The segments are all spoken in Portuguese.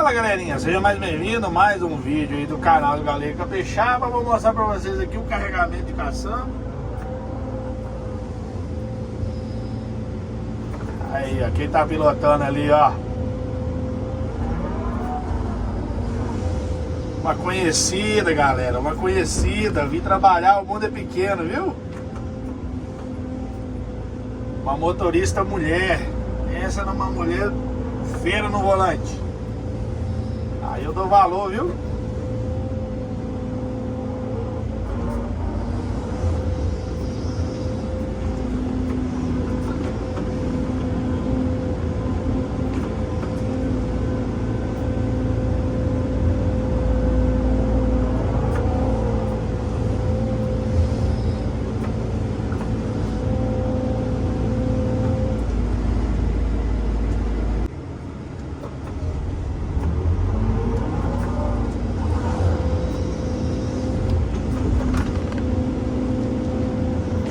Fala galerinha, seja mais bem-vindo a mais um vídeo aí do canal do Galego Capixaba. Vou mostrar pra vocês aqui o carregamento de caçamba. Aí, ó, quem tá pilotando ali, ó, uma conhecida, galera, uma conhecida. Vim trabalhar, o mundo é pequeno, viu? Uma motorista mulher. Pensa numa mulher feira no volante. Aí eu dou valor, viu?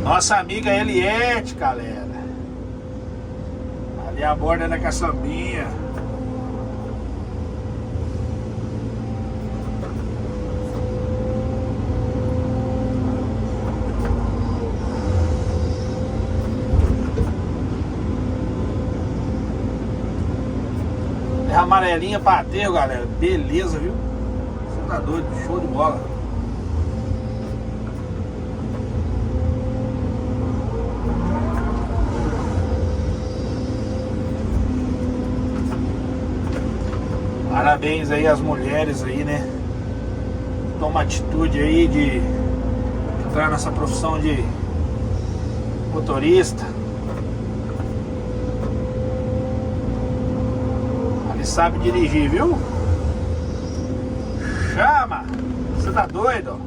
Nossa amiga Eliette, galera. Ali a borda da caçambinha. É amarelinha pra aterro, galera. Beleza, viu? Você tá doido, show de bola. Parabéns aí às mulheres aí, né? Toma atitude aí de entrar nessa profissão de motorista. Ali sabe dirigir, viu? Chama! Você tá doido?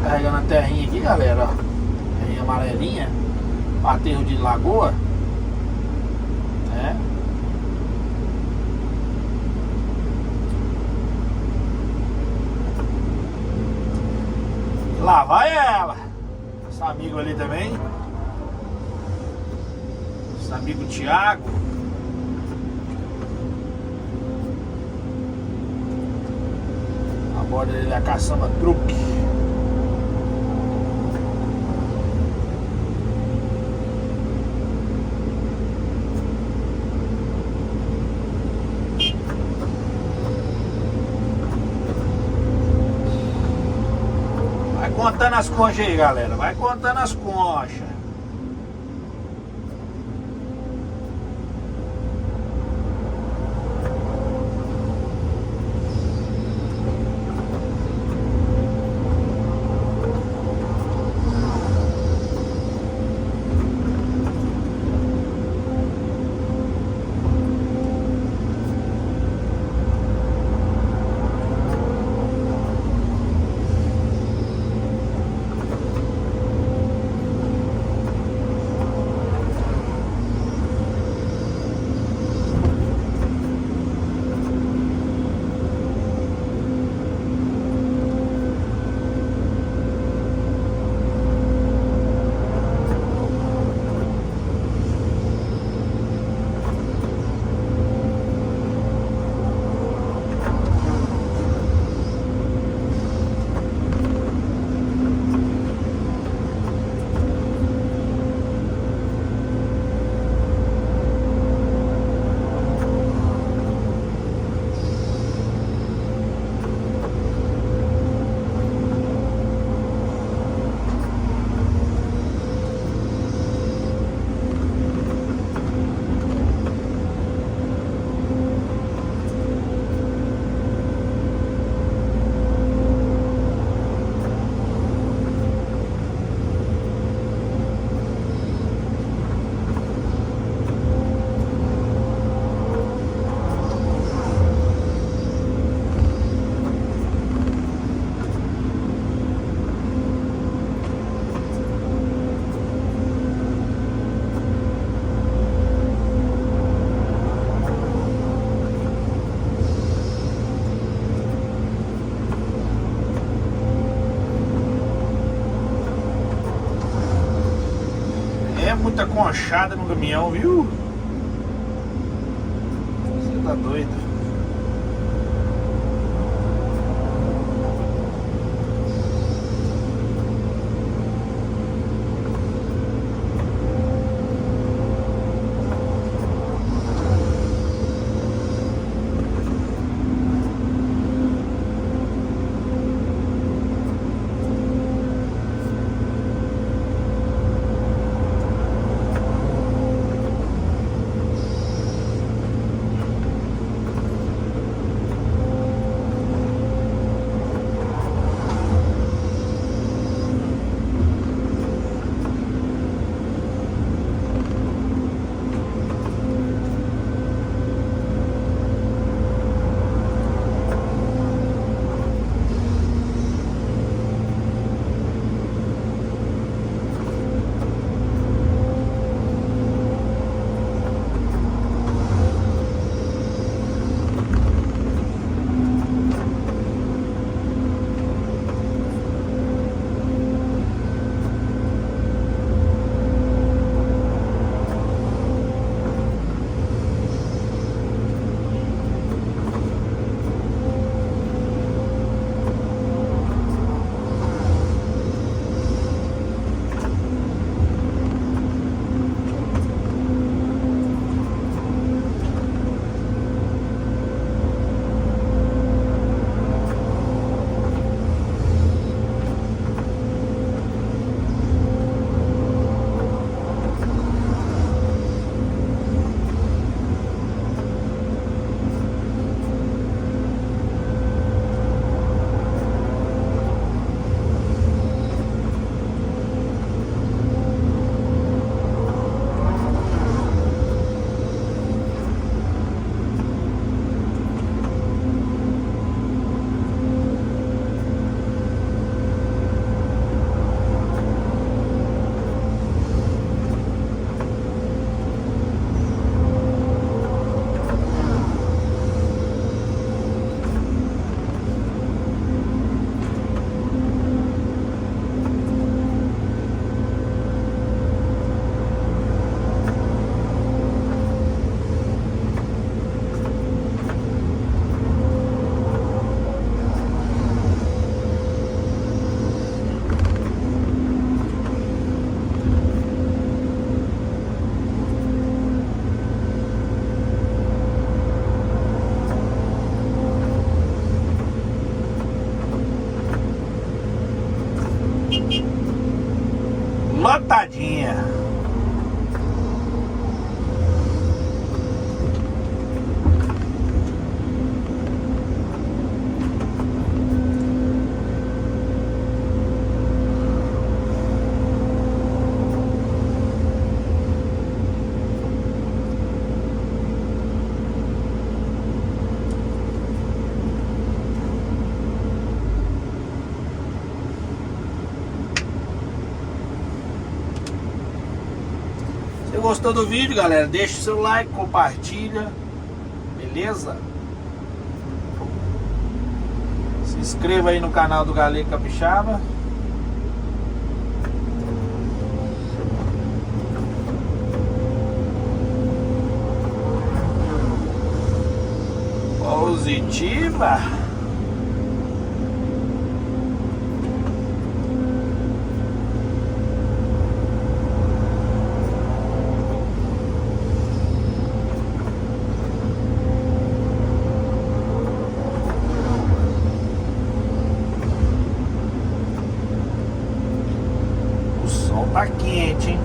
Carregando a terrinha aqui, galera, ó. Terrinha amarelinha, aterro de lagoa, né? E lá vai ela, nosso amigo ali também, nosso amigo Thiago. A borda dele é a caçamba truque. Vai contando as conchas aí, galera. Vai contando as conchas. É muita conchada no caminhão, viu? Você tá doido? Lotadinha. Se gostou do vídeo, galera, deixa o seu like, compartilha, beleza? Se inscreva aí no canal do Galego Capixaba. Positiva. O sol tá quente, hein?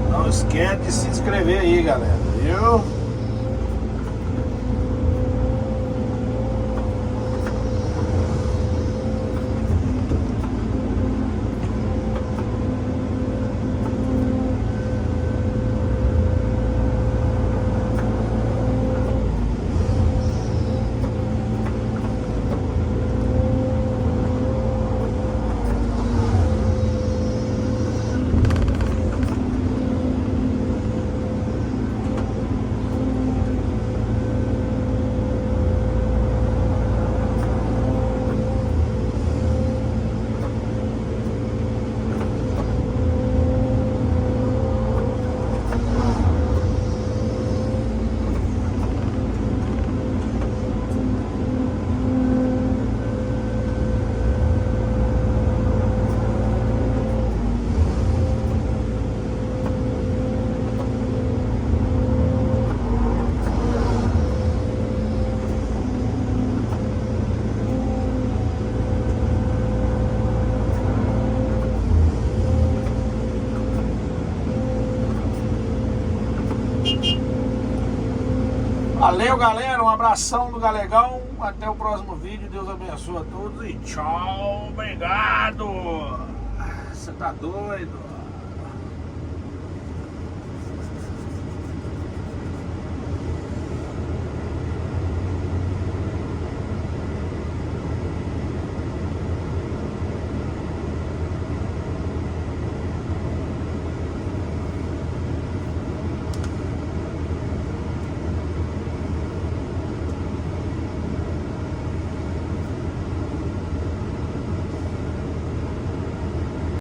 Não esquece de se inscrever aí, galera, viu? Valeu, galera. Um abração do Galegão. Até o próximo vídeo. Deus abençoe a todos e tchau. Obrigado. Você tá doido?